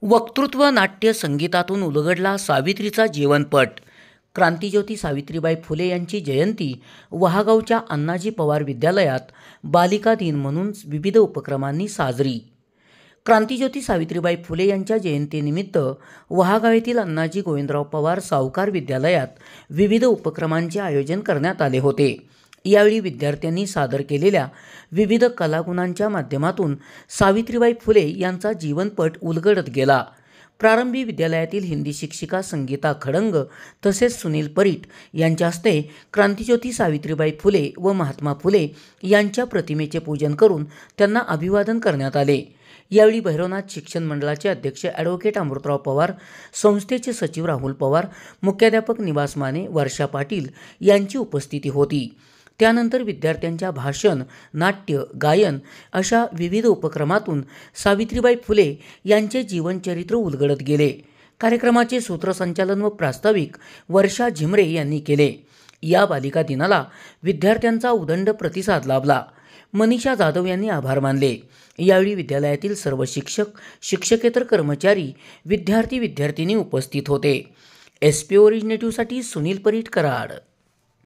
वक्तृत्व नाट्य संगीतातून उलगडला सावित्रीचा जीवनपट। क्रांतिज्योती सावित्रीबाई फुले यांची जयंती वहागावच्या अण्णाजी पवार विद्यालयात बालिका दिन म्हणून विविध उपक्रमांनी साजरी। क्रांतिज्योती सावित्रीबाई फुले यांच्या जयंतीनिमित्त वहागाव येथील अण्णाजी गोविंदराव पवार सावकार विद्यालयात विविध उपक्रमांचे आयोजन करण्यात आले होते। यावेळी विद्यार्थ्यांनी सादर केलेल्या विविध कलागुणांच्या माध्यमातून सावित्रीबाई फुले यांचा जीवनपट उलगडत गेला। प्रारंभी विद्यालयातील हिंदी शिक्षिका संगीता खडंग तसेच सुनील परीट यांच्या हस्ते क्रांतिज्योती सावित्रीबाई फुले व महात्मा फुले यांच्या प्रतिमेचे पूजन करून त्यांना अभिवादन करण्यात आले। यावेळी भैरवनाथ शिक्षण मंडळाचे अध्यक्ष ॲडव्होकेट अमृतराव पवार, संस्थेचे सचिव राहुल पवार, मुख्याध्यापक निवास माने, वर्षा पाटील यांची उपस्थिती होती। त्यानंतर विद्यार्थ्यांच्या भाषण, नाट्य, गायन अशा विविध उपक्रमातून सावित्रीबाई फुले यांचे जीवनचरित्र उलगडत गेले। कार्यक्रमाचे सूत्रसंचालन व प्रास्ताविक वर्षा झिमरे यांनी केले। या बालिका दिनाला विद्यार्थ्यांचा उदंड प्रतिसाद लाभला। मनीषा जाधव यांनी आभार मानले। यावेळी विद्यालयातील सर्व शिक्षक, शिक्षकेतर कर्मचारी, विद्यार्थी विद्यार्थिनी उपस्थित होते। SP ओरिजिनेटिव्हसाठी सुनील परीट, कराड।